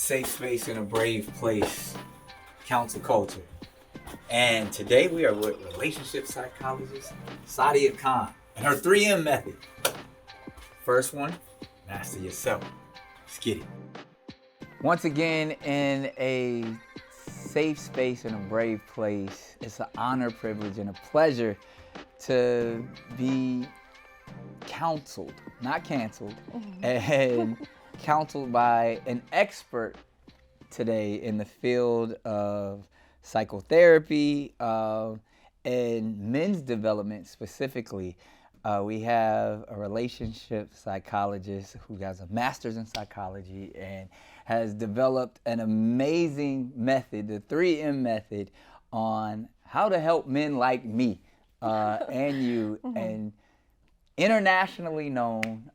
safe space and a brave place, Counsel Culture. And today we are with relationship psychologist Sadia Khan and her 3M method. First one, master yourself. Let's get it. Once again, in a safe space and a brave place, it's an honor, privilege, and a pleasure to be counseled, not canceled, and counseled by an expert today in the field of psychotherapy and men's development specifically. We have a relationship psychologist who has a master's in psychology and has developed an amazing method, the 3M method, on how to help men like me and you, and internationally known,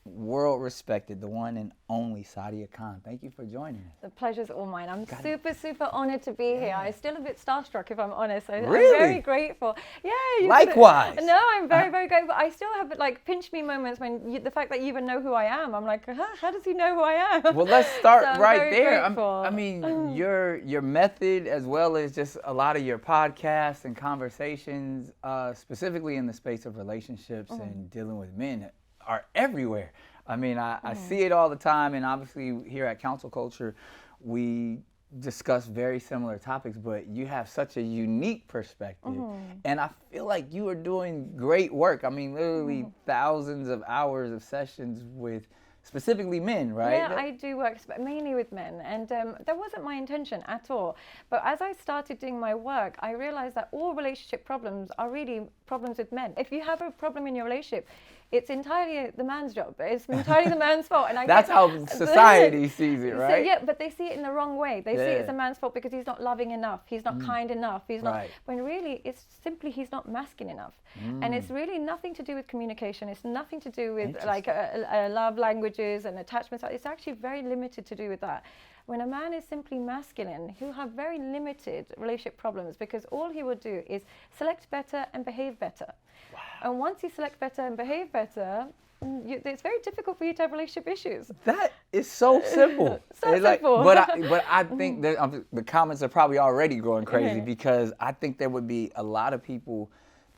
world respected, the one and only Sadia Khan. Thank you for joining us. The pleasure's all mine. I'm super honored to be here. I'm still a bit starstruck, if I'm honest. Really? I'm very grateful. Yeah. Likewise. No, I'm very grateful. I still have like pinch me moments when the fact that you even know who I am. I'm like, how does he know who I am? Well, let's start So right there. Grateful. I mean, your method, as well as just a lot of your podcasts and conversations, specifically in the space of relationships and dealing with men, are everywhere. I mean, I see it all the time, and obviously here at Counsel Culture, we discuss very similar topics, but you have such a unique perspective, and I feel like you are doing great work. I mean, literally thousands of hours of sessions with specifically men, right? Yeah, I do work mainly with men, and that wasn't my intention at all. But as I started doing my work, I realized that all relationship problems are really problems with men. If you have a problem in your relationship, it's entirely the man's job. It's entirely the man's fault. And that's how society sees it, right? So, yeah, but they see it in the wrong way. They see it as a man's fault because he's not loving enough. He's not kind enough. He's not. When really, it's simply he's not masculine enough. And it's really nothing to do with communication. It's nothing to do with like love languages and attachments. It's actually very limited to do with that. When a man is simply masculine, he'll have very limited relationship problems because all he will do is select better and behave better. Wow. And once you select better and behave better, it's very difficult for you to have relationship issues. That is so simple. Simple. But I think that the comments are probably already going crazy because I think there would be a lot of people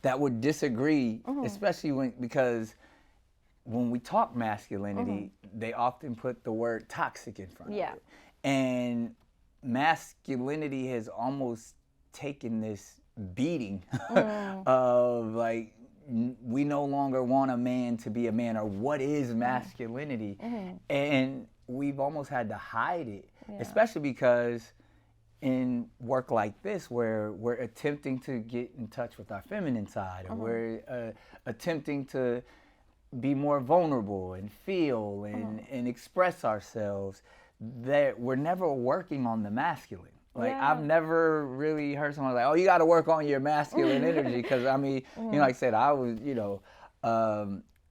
that would disagree, especially because when we talk masculinity, they often put the word toxic in front of it. And masculinity has almost taken this beating of like, we no longer want a man to be a man, or what is masculinity? And we've almost had to hide it, especially because in work like this, where we're attempting to get in touch with our feminine side, or we're attempting to be more vulnerable and feel and express ourselves, that we're never working on the masculine. Like I've never really heard someone like, "Oh, you got to work on your masculine energy," because I mean, you know, like I said, I was,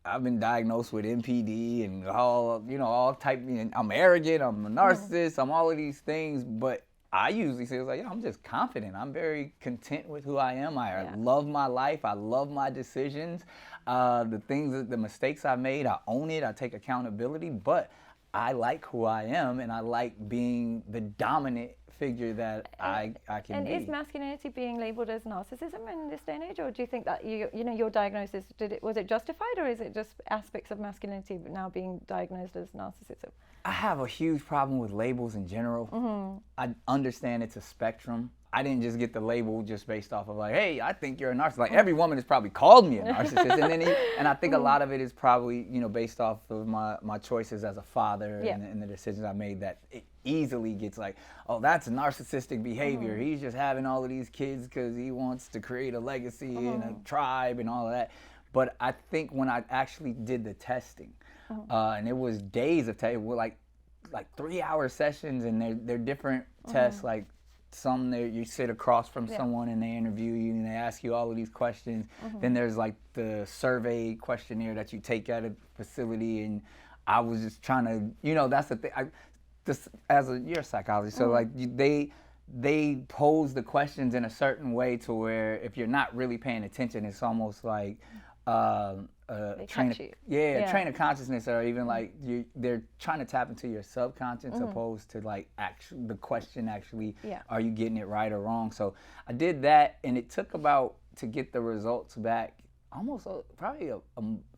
I've been diagnosed with MPD and all type. I'm arrogant. I'm a narcissist. I'm all of these things, but I usually say it's like, I'm just confident. I'm very content with who I am. I love my life. I love my decisions. The mistakes I made, I own it. I take accountability, but I like who I am, and I like being the dominant figure that I can and be. Is masculinity being labeled as narcissism in this day and age, or do you think that your diagnosis was it justified, or is it just aspects of masculinity now being diagnosed as narcissism? I have a huge problem with labels in general. I understand it's a spectrum. I didn't just get the label just based off of like, hey, I think you're a narcissist. Like every woman has probably called me a narcissist, and I think a lot of it is probably based off of my choices as a father and the decisions I made, that it easily gets like, oh, that's narcissistic behavior. He's just having all of these kids because he wants to create a legacy and a tribe and all of that. But I think when I actually did the testing, and it was days of testing, like 3-hour sessions, and they're different tests, like. Some there you sit across from someone and they interview you and they ask you all of these questions. Then there's like the survey questionnaire that you take at a facility, and I was just trying to, that's the thing. You're a psychologist, so like they pose the questions in a certain way to where if you're not really paying attention, it's almost like train of consciousness, or even like they're trying to tap into your subconscious opposed to like the question actually, are you getting it right or wrong? So I did that, and it took about to get the results back almost probably a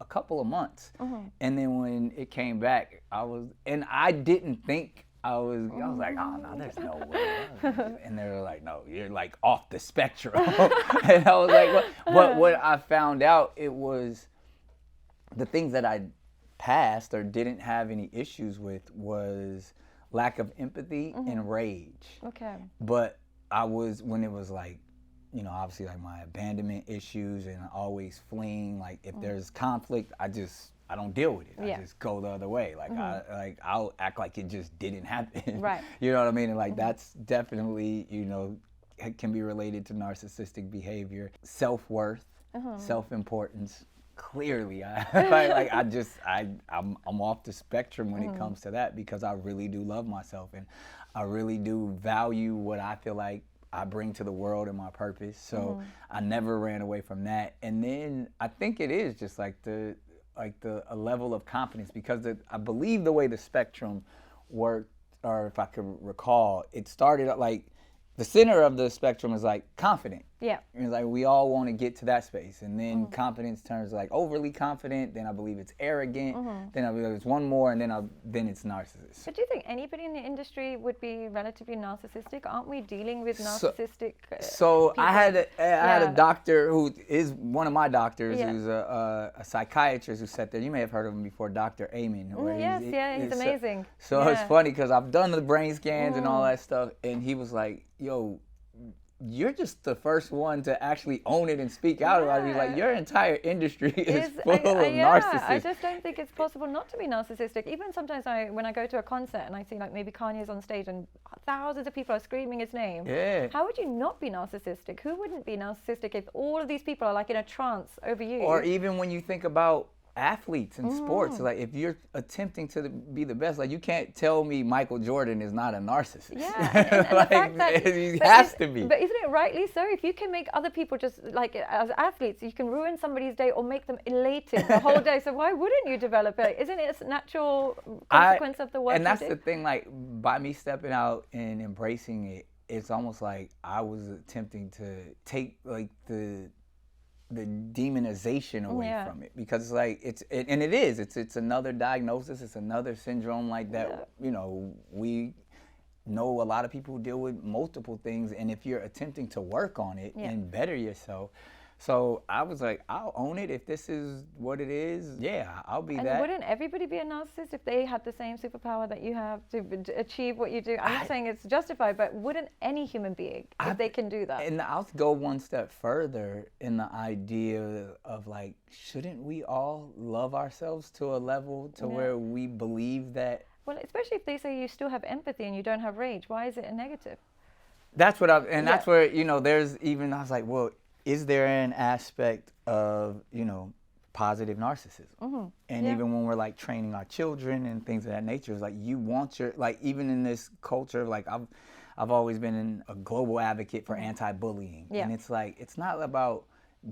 couple of months. And then when it came back, I didn't think I was like, oh no, there's no way. And they were like, no, you're like off the spectrum. And I was like, well, but what I found out, it was the things that I passed or didn't have any issues with was lack of empathy and rage. Okay. But when it was like, you know, obviously like my abandonment issues and always fleeing, like if there's conflict, I don't deal with it. I just go the other way. Like I'll act like it just didn't happen. Right. You know what I mean? And like that's definitely, you know, it can be related to narcissistic behavior, self-worth, self-importance. Clearly, I'm off the spectrum when it comes to that, because I really do love myself and I really do value what I feel like I bring to the world and my purpose. So I never ran away from that. And then I think it is just like a level of confidence, because I believe the way the spectrum worked, or if I could recall, it started like the center of the spectrum is like confident. Yeah. And it's like we all want to get to that space. And then confidence turns like overly confident. Then I believe it's arrogant. Then I believe it's one more, and then it's narcissist. But do you think anybody in the industry would be relatively narcissistic? Aren't we dealing with narcissistic people? I had a doctor who is one of my doctors, who's a psychiatrist who sat there. You may have heard of him before, Dr. Amen. He's amazing. So it's funny because I've done the brain scans and all that stuff, and he was like, yo, you're just the first one to actually own it and speak out about it. He's like, your entire industry is full of narcissists. I just don't think it's possible not to be narcissistic. Even sometimes when I go to a concert and I see like maybe Kanye's on stage and thousands of people are screaming his name. Yeah. How would you not be narcissistic? Who wouldn't be narcissistic if all of these people are like in a trance over you? Or even when you think about athletes and sports, like if you're attempting to be the best, like you can't tell me Michael Jordan is not a narcissist. Yeah, and like, the fact that he has to be. But isn't it rightly so? If you can make other people just like as athletes, you can ruin somebody's day or make them elated the whole day. So why wouldn't you develop it? Isn't it a natural consequence of the work? And that's the thing. Like by me stepping out and embracing it, it's almost like I was attempting to take like the demonization away from it, because it's like it's another diagnosis, it's another syndrome like that. You know, we know a lot of people who deal with multiple things, and if you're attempting to work on it and better yourself. So I was like, I'll own it if this is what it is. Yeah, I'll be that. And wouldn't everybody be a narcissist if they had the same superpower that you have to achieve what you do? I'm not saying it's justified, but wouldn't any human being, if they can do that? And I'll go one step further in the idea of like, shouldn't we all love ourselves to a level to where we believe that? Well, especially if they say you still have empathy and you don't have rage. Why is it a negative? That's what that's where, you know, I was like, well, is there an aspect of, you know, positive narcissism? And even when we're like training our children and things of that nature, it's like you want like even in this culture, like I've always been a global advocate for anti-bullying. And it's like, it's not about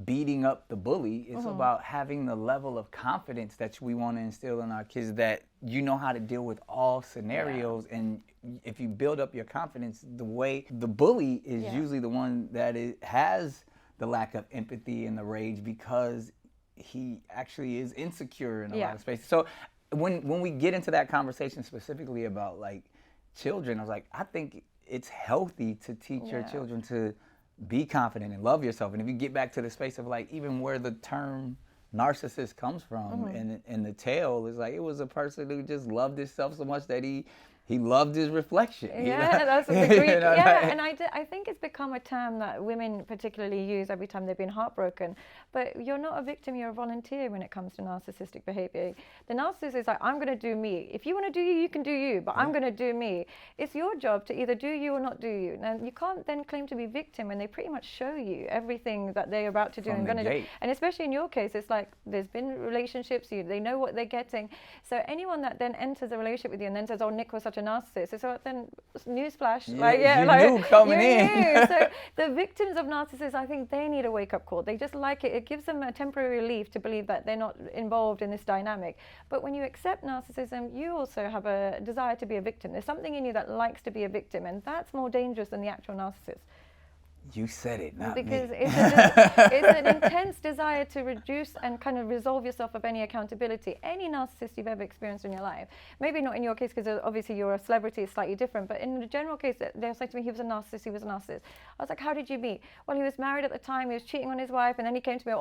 beating up the bully. It's about having the level of confidence that we want to instill in our kids, that you know how to deal with all scenarios. And if you build up your confidence, the bully is usually the one that has the lack of empathy and the rage, because he actually is insecure in a lot of spaces. So when we get into that conversation specifically about like children, I was like, I think it's healthy to teach your children to be confident and love yourself. And if you get back to the space of like even where the term narcissist comes from, and the tale is like, it was a person who just loved himself so much that he loved his reflection. That's what the Greek. And I think it's become a term that women particularly use every time they've been heartbroken. But you're not a victim, you're a volunteer when it comes to narcissistic behavior. The narcissist is like, I'm going to do me. If you want to do you, you can do you, but I'm going to do me. It's your job to either do you or not do you. Now, you can't then claim to be victim when they pretty much show you everything that they're about to do and going to do. And especially in your case, it's like there's been relationships, they know what they're getting. So anyone that then enters a relationship with you and then says, oh, Nick was such such a narcissist. So then, newsflash, you knew coming in. So the victims of narcissists, I think they need a wake-up call. They just like it. It gives them a temporary relief to believe that they're not involved in this dynamic. But when you accept narcissism, you also have a desire to be a victim. There's something in you that likes to be a victim, and that's more dangerous than the actual narcissist. You said it, not because me. it's an intense desire to reduce and kind of resolve yourself of any accountability. Any narcissist you've ever experienced in your life, maybe not in your case because obviously you're a celebrity, it's slightly different, but in the general case, they'll say to me, he was a narcissist, he was a narcissist. I was like, how did you meet? Well, he was married at the time, he was cheating on his wife, and then he came to me,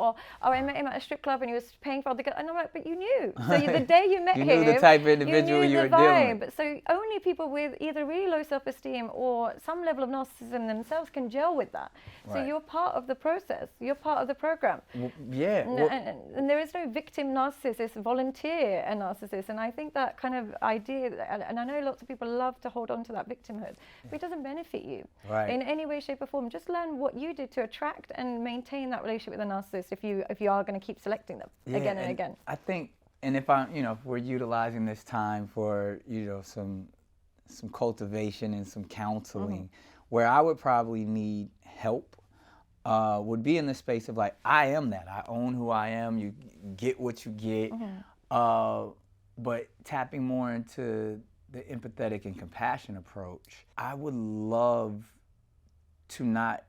I met him at a strip club and he was paying for all the... And I'm like, but you knew. So the day you met him, you knew the type of individual you were dealing with. So only people with either really low self-esteem or some level of narcissism themselves can gel with that. So you're part of the process. You're part of the program. And there is no victim narcissist. It's volunteer and narcissist. And I think that kind of idea, and I know lots of people love to hold on to that victimhood, but it doesn't benefit you in any way, shape or form. Just learn what you did to attract and maintain that relationship with a narcissist if you are going to keep selecting them again and again. I think, and if if we're utilizing this time for, some cultivation and some counseling, where I would probably need help would be in the space of like, I am that. I own who I am. You get what you get. But tapping more into the empathetic and compassion approach, I would love to not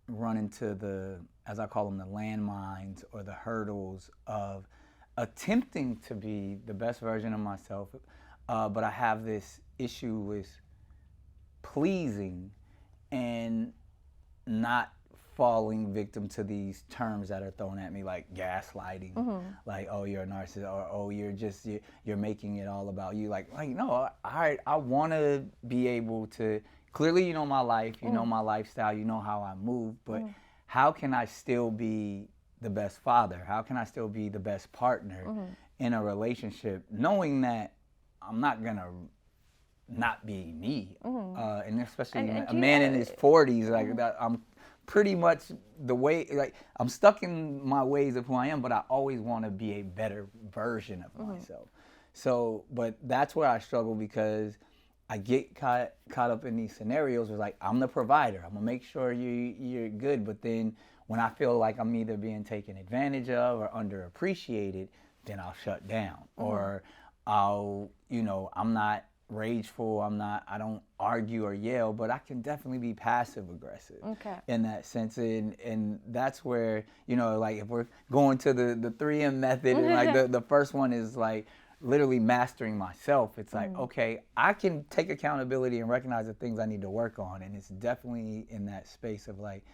run into the, as I call them, the landmines or the hurdles of attempting to be the best version of myself. But I have this issue with pleasing and not falling victim to these terms that are thrown at me, like gaslighting, like, oh, you're a narcissist, or oh, you're making it all about you. Like no, I want to be able to, clearly you know my life, you know my lifestyle, you know how I move, but how can I still be the best father? How can I still be the best partner in a relationship, knowing that I'm not gonna not be me, and especially a man in his 40s, like that. I'm pretty much the way, like, I'm stuck in my ways of who I am, but I always want to be a better version of myself. So, but that's where I struggle, because I get caught up in these scenarios where, like, I'm the provider, I'm gonna make sure you're good, but then when I feel like I'm either being taken advantage of or underappreciated, then I'll shut down, or I'll, I'm not rageful, I don't argue or yell, but I can definitely be passive aggressive in that sense. And that's where, like, if we're going to the 3M method, and like the first one is like literally mastering myself. It's like, okay, I can take accountability and recognize the things I need to work on. And it's definitely in that space of like,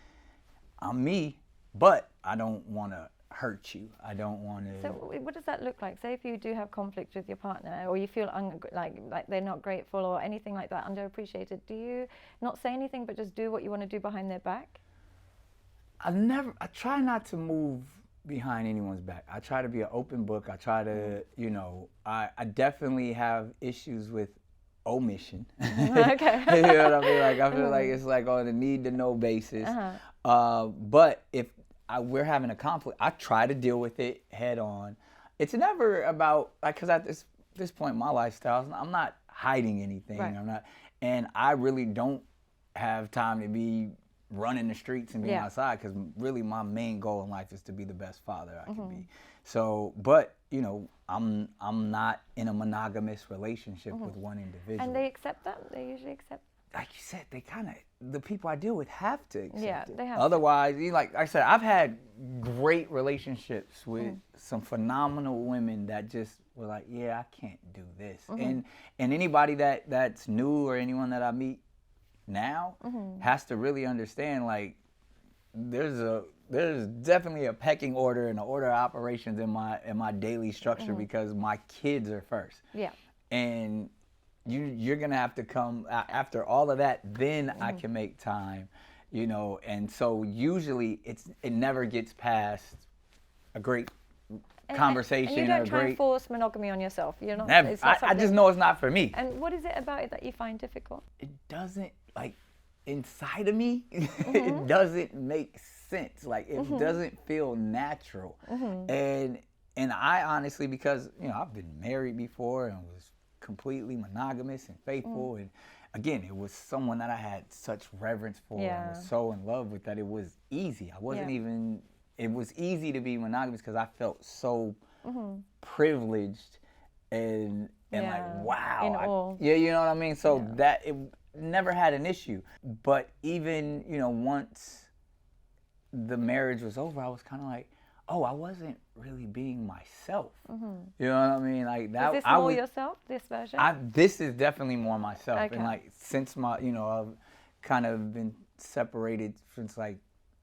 I'm me, but I don't want to hurt you. I don't want to. So what does that look like? Say if you do have conflict with your partner, or you feel like they're not grateful or anything like that, underappreciated, do you not say anything but just do what you want to do behind their back? I try not to move behind anyone's back. I try to be an open book. I try to, I definitely have issues with omission. Okay. You know what I mean? Like, I feel like it's like on a need to know basis. But if we're having a conflict, I try to deal with it head on. It's never about, like, because at this point in my lifestyle, I'm not hiding anything. I'm not, and I really don't have time to be running the streets and being outside, because really my main goal in life is to be the best father I can be. So, but I'm not in a monogamous relationship with one individual. And they accept that? They usually accept? Like you said, the people I deal with have to accept it. They have Otherwise, like I said, I've had great relationships with some phenomenal women that just were like, yeah, I can't do this. And anybody that's new, or anyone that I meet now, has to really understand, like, there's definitely a pecking order and an order of operations in my daily structure, because my kids are first. And you're gonna have to come after all of that, then I can make time, and so usually it never gets past a great conversation. And you don't try and force monogamy on yourself. You're not. Never. I just know it's not for me. And what is it about it that you find difficult? It doesn't, like, inside of me, it doesn't make sense. Like, it doesn't feel natural. And I honestly, because I've been married before and was completely monogamous and faithful. And again, it was someone that I had such reverence for and was so in love with that it was easy. I wasn't even, it was easy to be monogamous because I felt so privileged and like, wow. You know what I mean? So that it never had an issue. But even, you know, once the marriage was over, I was kind of like, oh, I wasn't really being myself. You know what I mean? Like that. Is this more yourself, this version? This is definitely more myself. Okay. And like since my, you know, I've kind of been separated since like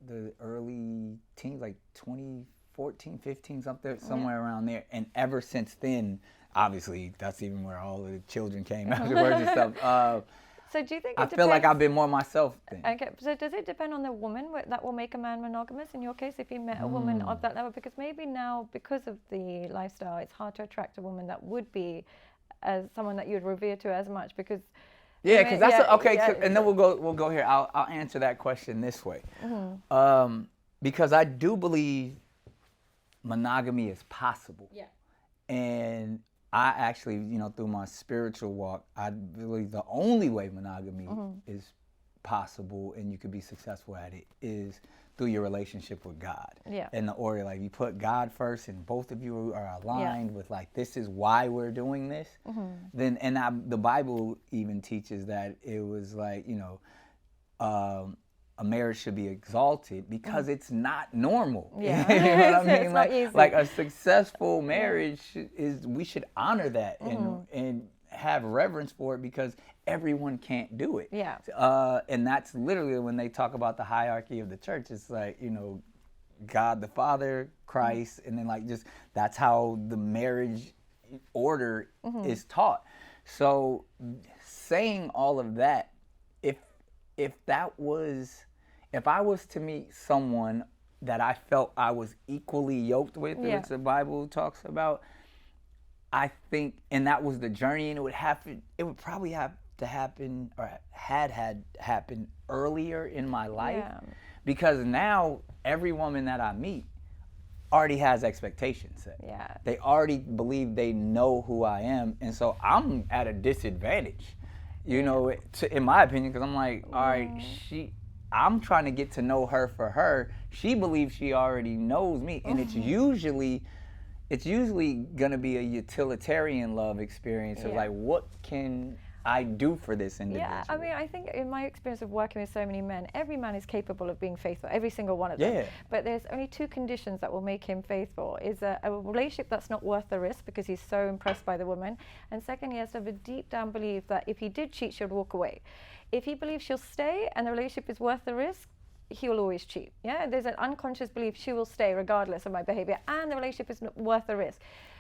the early teens, like 2014, 15, somewhere around there. And ever since then, obviously, that's even where all the children came afterwards and stuff. So do you think I feel like I've been more myself then. Okay, so does it depend on the woman that will make a man monogamous in your case, if you met a woman of that level? Because maybe now, because of the lifestyle, it's hard to attract a woman that would be as someone that you'd revere to as much because... Yeah, because that's and then we'll go here. I'll answer that question this way. Because I do believe monogamy is possible. Yeah. And I actually, you know, through my spiritual walk, I believe the only way monogamy is possible and you could be successful at it is through your relationship with God. Yeah. And the order, like you put God first and both of you are aligned with like, this is why we're doing this. Then, and the Bible even teaches that it was like, you know, a marriage should be exalted because it's not normal. Yeah. You know what I mean? Like a successful marriage we should honor that and have reverence for it because everyone can't do it. Yeah. And that's literally when they talk about the hierarchy of the church. It's like, you know, God the Father, Christ, and then like just that's how the marriage order is taught. So saying all of that, if I was to meet someone that I felt I was equally yoked with, which the Bible talks about, I think, and that was the journey, and it would probably have to happen, or had happened earlier in my life, because now every woman that I meet already has expectations set. Yeah. They already believe they know who I am, and so I'm at a disadvantage, you know, in my opinion, because I'm like, all right, I'm trying to get to know her for her. She believes she already knows me, and it's usually going to be a utilitarian love experience of like, what can I do for this individual? Yeah, I mean, I think in my experience of working with so many men, every man is capable of being faithful, every single one of them. Yeah. But there's only two conditions that will make him faithful. Is a relationship that's not worth the risk because he's so impressed by the woman. And second, he has to have a deep down belief that if he did cheat, she'll walk away. If he believes she'll stay and the relationship is worth the risk, he will always cheat. Yeah, there's an unconscious belief she will stay regardless of my behavior and the relationship is worth the risk.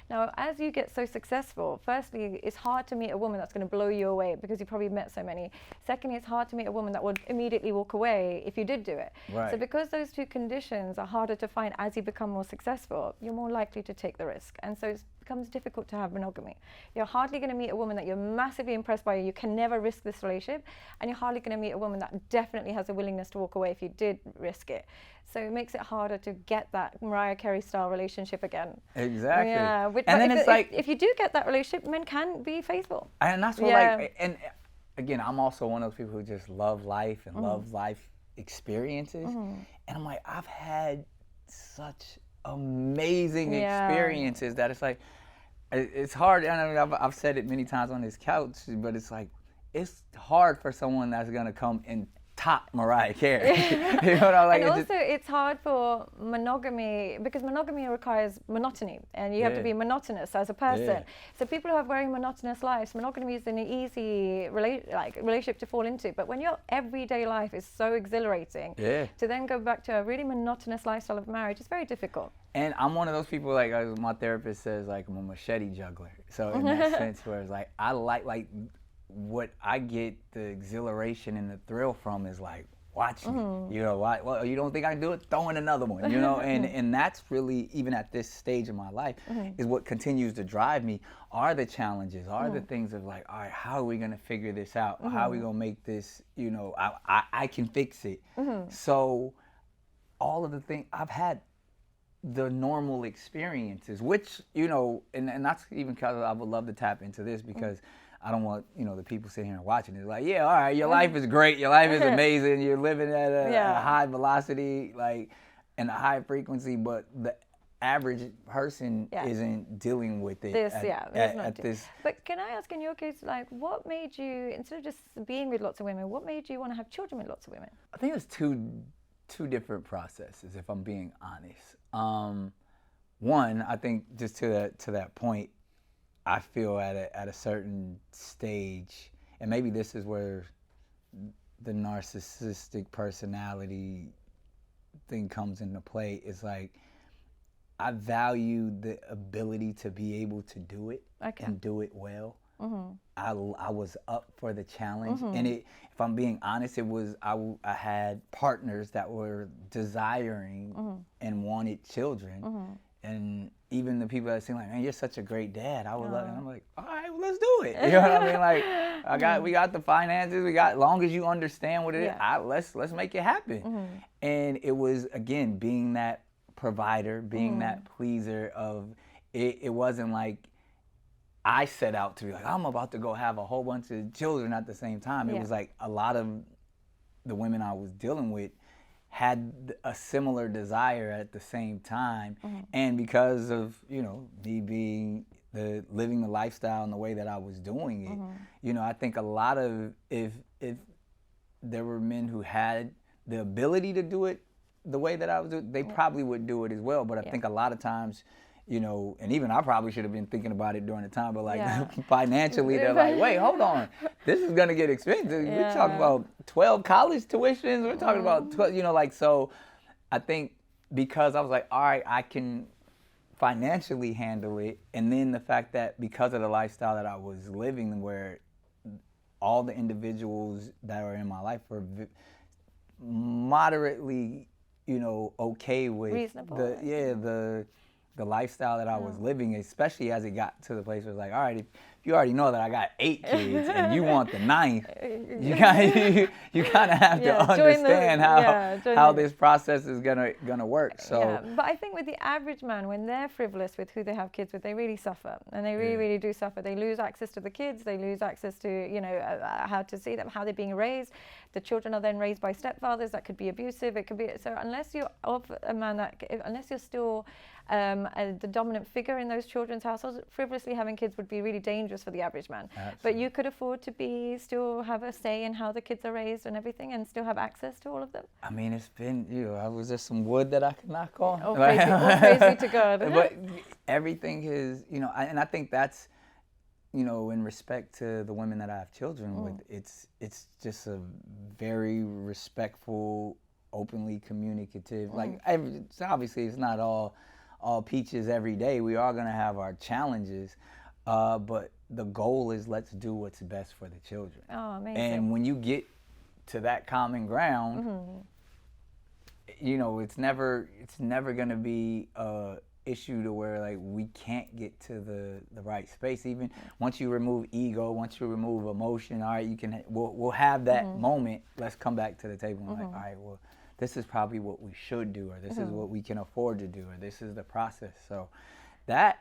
Now, as you get so successful, firstly, it's hard to meet a woman that's going to blow you away because you probably met so many. Secondly, it's hard to meet a woman that would immediately walk away if you did do it. Right. So because those two conditions are harder to find as you become more successful, you're more likely to take the risk. And so it becomes difficult to have monogamy. You're hardly going to meet a woman that you're massively impressed by. You can never risk this relationship. And you're hardly going to meet a woman that definitely has a willingness to walk away if you did risk it. So it makes it harder to get that Mariah Carey style relationship again. Exactly. Yeah. And then it's like, if you do get that relationship, men can be faithful. And that's what like, and again, I'm also one of those people who just love life and love life experiences. And I'm like, I've had such amazing experiences that it's like, it's hard. I mean, I've said it many times on this couch, but it's like, it's hard for someone that's gonna come and top Mariah Carey. You know what I like? And also, it's hard for monogamy because monogamy requires monotony, and you have to be monotonous as a person. Yeah. So people who have very monotonous lives, monogamy is an easy relationship to fall into. But when your everyday life is so exhilarating, to then go back to a really monotonous lifestyle of marriage is very difficult. And I'm one of those people, like my therapist says, like I'm a machete juggler. So in that sense, where it's like I like what I get the exhilaration and the thrill from is like, watch me, you know, well, you don't think I can do it? Throw in another one, you know, and that's really, even at this stage of my life, is what continues to drive me, are the challenges, are the things of like, all right, how are we going to figure this out? How are we going to make this, you know, I can fix it. So all of the things, I've had the normal experiences, which, you know, and that's even because I would love to tap into this, because I don't want, you know, the people sitting here and watching it like, yeah, all right, your life is great, your life is amazing, you're living at a high velocity, like, and a high frequency, but the average person isn't dealing with it at this. But can I ask, in your case, like, what made you, instead of just being with lots of women, what made you want to have children with lots of women? I think it's two different processes, if I'm being honest. One, I think just to that point, I feel at a certain stage, and maybe this is where the narcissistic personality thing comes into play, is like, I value the ability to be able to do it and do it well. I was up for the challenge, and if I'm being honest, it was I had partners that were desiring and wanted children, and even the people that seemed like, man, you're such a great dad, I would love it. And I'm like, all right, well, let's do it. You know what I mean? Like, we got the finances, as long as you understand what it is, let's make it happen. And it was, again, being that provider, being that pleaser of it. It wasn't like I set out to be like, I'm about to go have a whole bunch of children at the same time. It was like a lot of the women I was dealing with had a similar desire at the same time. And because of, you know, me being living the lifestyle and the way that I was doing it, you know, I think a lot of, if there were men who had the ability to do it the way that I was doing, they probably would do it as well. But I think a lot of times, you know, and even I probably should have been thinking about it during the time, but like financially, they're like, wait, hold on, this is gonna get expensive. We're talking about 12 college tuitions. We're talking about 12, you know, like, so I think because I was like, all right, I can financially handle it. And then the fact that because of the lifestyle that I was living, where all the individuals that are in my life were moderately, you know, okay with the lifestyle that I was living, especially as it got to the place where it's like, all right, if you already know that I got 8 kids and you want the 9th, you kind of have to understand how this process is gonna work. So, but I think with the average man, when they're frivolous with who they have kids with, they really suffer, and they really do suffer. They lose access to the kids. They lose access to, you know, how to see them, how they're being raised. The children are then raised by stepfathers that could be abusive. It could be, so unless you're of a man unless you're still the dominant figure in those children's households, frivolously having kids would be really dangerous for the average man. Absolutely. But you could afford to still have a say in how the kids are raised and everything, and still have access to all of them. I mean, it's been, you know, was there some wood that I could knock on? Oh, crazy to God. But everything is, you know, and I think that's, you know, in respect to the women that I have children with, it's just a very respectful, openly communicative. Like, obviously, it's not all peaches every day. We are going to have our challenges, but the goal is, let's do what's best for the children. Oh, amazing. And when you get to that common ground, you know, it's never going to be a issue to where, like, we can't get to the right space. Even once you remove ego, once you remove emotion, all right, we'll have that moment. Let's come back to the table and like, all right, well, this is probably what we should do, or this is what we can afford to do, or this is the process. So that,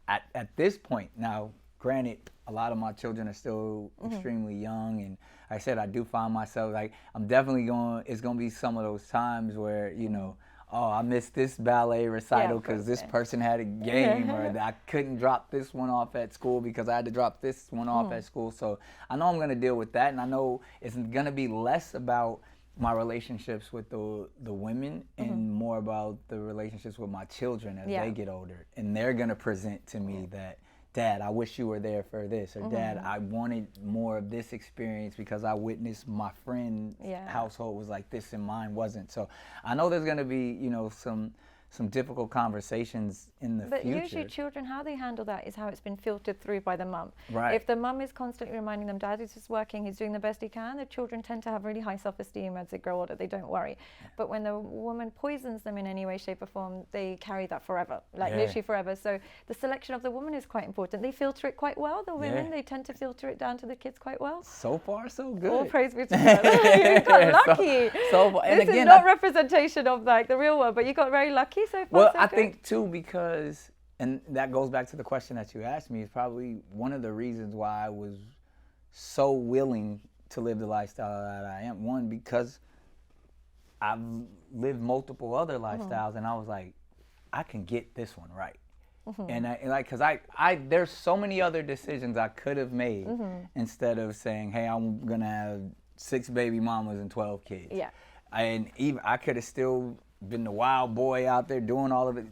at this point, now, granted, a lot of my children are still extremely young, and like I said, I do find myself, like, I'm definitely it's going to be some of those times where, you know, oh, I missed this ballet recital because this person had a game, or I couldn't drop this one off at school because I had to drop this one off at school. So I know I'm going to deal with that, and I know it's going to be less about my relationships with the women and more about the relationships with my children as they get older. And they're going to present to me that, Dad, I wish you were there for this, or Dad, I wanted more of this experience because I witnessed my friend's household was like this and mine wasn't. So I know there's going to be, you know, some difficult conversations in the future. But usually children, how they handle that is how it's been filtered through by the mum. Right. If the mum is constantly reminding them, Dad is just working, he's doing the best he can, the children tend to have really high self-esteem as they grow older. They don't worry. But when the woman poisons them in any way, shape or form, they carry that forever, like literally forever. So the selection of the woman is quite important. They filter it quite well, the women. They tend to filter it down to the kids quite well. So far, so good. All praise be to God. You got lucky. So far. And this again, is not representation of like the real world, but you got very lucky Thank you so far. Well, so I good. think too, because, and that goes back to the question that you asked me, is probably one of the reasons why I was so willing to live the lifestyle that I am. One, because I've lived multiple other lifestyles, and I was like, I can get this one right. And because there's so many other decisions I could have made instead of saying, hey, I'm gonna have 6 baby mamas and 12 kids. Yeah. And even I could have still been the wild boy out there doing all of it.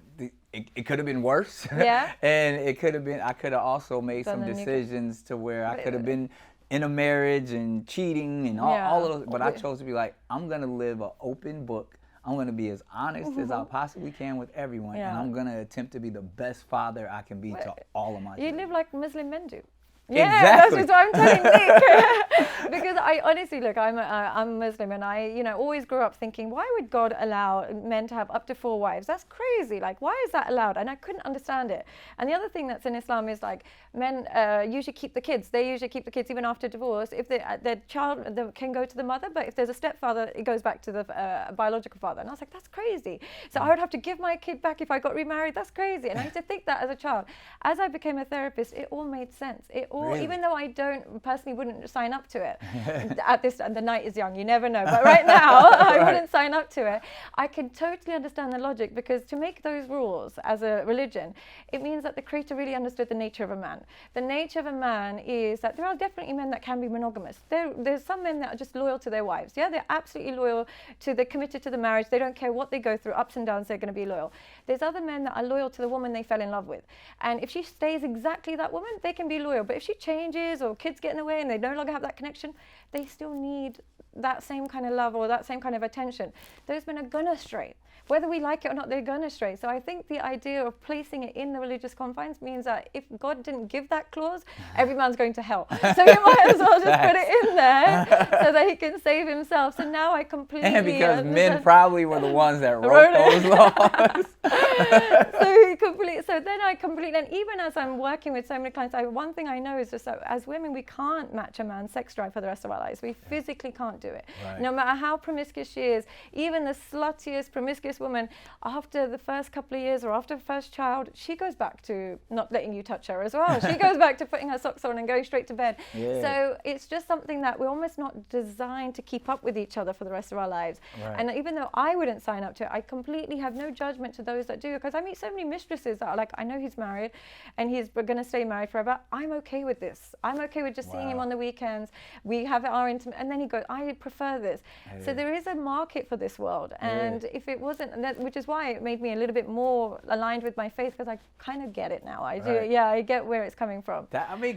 It could have been worse. Yeah. And it could have been, I could have also made some decisions to where I could have been in a marriage and cheating and all of those. But I chose to be like, I'm going to live an open book. I'm going to be as honest as I possibly can with everyone. And I'm going to attempt to be the best father I can be to all of my children. You live like Muslim men do. Yeah, exactly. That's what I'm telling Nick. Because I honestly, look, I'm Muslim, and I, always grew up thinking, why would God allow men to have up to 4 wives? That's crazy. Like, why is that allowed? And I couldn't understand it. And the other thing that's in Islam is like, men usually keep the kids. They usually keep the kids even after divorce. If their child can go to the mother, but if there's a stepfather, it goes back to the biological father. And I was like, that's crazy. So I would have to give my kid back if I got remarried. That's crazy. And I used to think that as a child. As I became a therapist, it all made sense. Really? Even though I wouldn't sign up to it. The night is young, you never know. But right now, I wouldn't sign up to it. I can totally understand the logic, because to make those rules as a religion, it means that the Creator really understood the nature of a man. The nature of a man is that there are definitely men that can be monogamous. There's some men that are just loyal to their wives. Yeah, they're absolutely loyal they're committed to the marriage. They don't care what they go through, ups and downs, they're going to be loyal. There's other men that are loyal to the woman they fell in love with. And if she stays exactly that woman, they can be loyal. But if she changes or kids get in the way and they no longer have that connection, they still need that same kind of love or that same kind of attention. Those men are gonna stray. Whether we like it or not, they're gonna stray. So I think the idea of placing it in the religious confines means that if God didn't give that clause, every man's going to hell. So you might as well just put it in there so that he can save himself. So now I completely And because men probably were the ones that wrote those laws. So then I completely, and even as I'm working with so many clients, one thing I know is just that as women, we can't match a man's sex drive for the rest of our lives. We physically can't do it. Right. No matter how promiscuous she is, even the sluttiest, promiscuous woman, after the first couple of years or after the first child, she goes back to not letting you touch her as well. She goes back to putting her socks on and going straight to bed. Yeah. So it's just something that we're almost not designed to keep up with each other for the rest of our lives. Right. And even though I wouldn't sign up to it, I completely have no judgment to those that do, because I meet so many mistresses that are like, I know he's married and he's going to stay married forever. I'm okay with this. I'm okay with just seeing him on the weekends. We have our intimate, and then he goes, I prefer this. Yeah. So there is a market for this world. And if it wasn't, which is why it made me a little bit more aligned with my faith, because I kind of get it now. I do. Yeah, I get where it's coming from.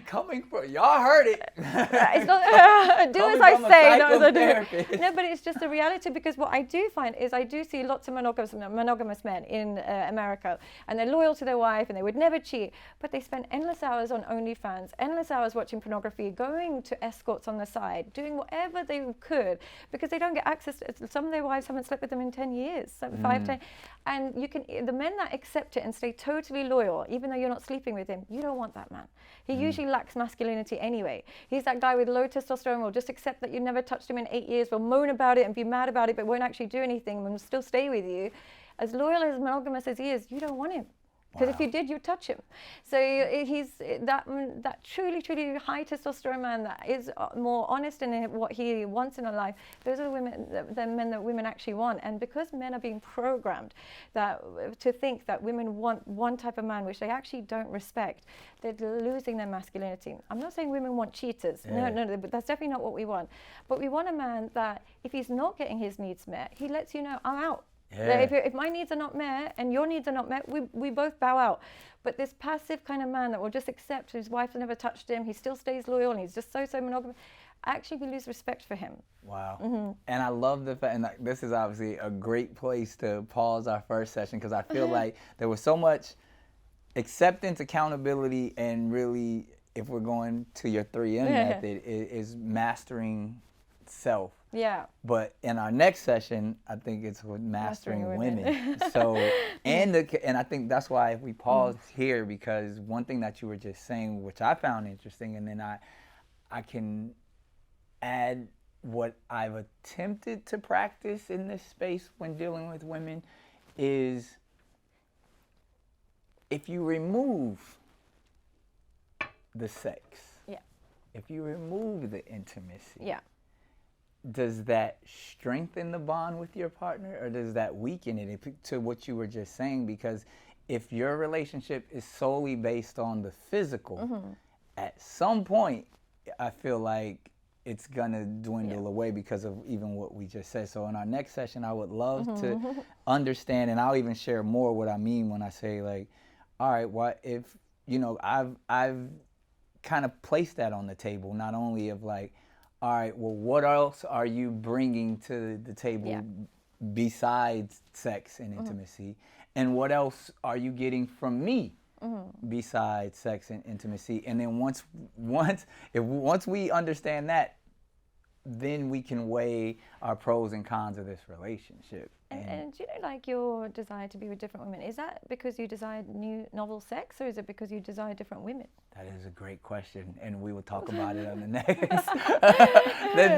Coming from, y'all heard it. It's not, do as I say, not as I do. No, but it's just a reality, because what I do find is I do see lots of monogamous men in America, and they're loyal to their wife and they would never cheat, but they spend endless hours on OnlyFans, endless hours watching pornography, going to escorts on the side, doing whatever they could, because they don't get access to, some of their wives haven't slept with them in 10 years, 5, 10, and the men that accept it and stay totally loyal, even though you're not sleeping with him, you don't want that man. He usually lacks masculinity anyway. He's that guy with low testosterone, will just accept that you never touched him in 8 years, will moan about it and be mad about it, but won't actually do anything and still stay with you. As loyal, as monogamous as he is, you don't want him. Because if you did, you'd touch him. So he's that truly, truly high testosterone man that is more honest in what he wants in a life. Those are the men that women actually want. And because men are being programmed to think that women want one type of man, which they actually don't respect, they're losing their masculinity. I'm not saying women want cheaters. Yeah. No, but that's definitely not what we want. But we want a man that if he's not getting his needs met, he lets you know, I'm out. Yeah. If my needs are not met and your needs are not met, we both bow out. But this passive kind of man that will just accept his wife has never touched him, he still stays loyal, and he's just so monogamous, actually we lose respect for him. Wow. Mm-hmm. And I love the fact, and this is obviously a great place to pause our first session, because I feel like there was so much acceptance, accountability, and really, if we're going to your 3M method, is mastering self. Yeah. But in our next session, I think it's with mastering women. So, and I think that's why if we pause here, because one thing that you were just saying, which I found interesting, and then I can add what I've attempted to practice in this space when dealing with women, is if you remove the sex, Yeah. if you remove the intimacy, Yeah. does that strengthen the bond with your partner, or does that weaken it? To what you were just saying, because if your relationship is solely based on the physical, at some point, I feel like it's gonna dwindle away because of even what we just said. So in our next session, I would love to understand, and I'll even share more what I mean when I say, like, all right, what if, you know, I've kind of placed that on the table, not only of like, all right, well, what else are you bringing to the table besides sex and intimacy? And what else are you getting from me besides sex and intimacy? And then once we understand that, then we can weigh our pros and cons of this relationship. And do you know, like, your desire to be with different women, is that because you desired new novel sex, or is it because you desire different women? That is a great question, and we will talk about it on the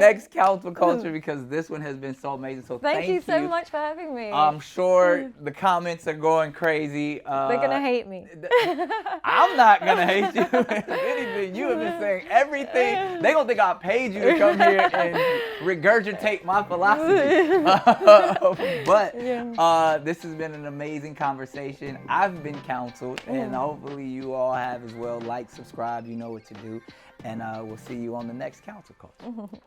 next Counsel Culture, because this one has been so amazing. So thank you so much for having me. I'm sure the comments are going crazy. They're gonna hate me. I'm not gonna hate you. If anything, you have been saying everything. They gonna think I paid you to come here and regurgitate my philosophy. But this has been an amazing conversation. I've been counseled, and hopefully you all have as well. Like, subscribe, you know what to do. And we'll see you on the next Counsel Culture.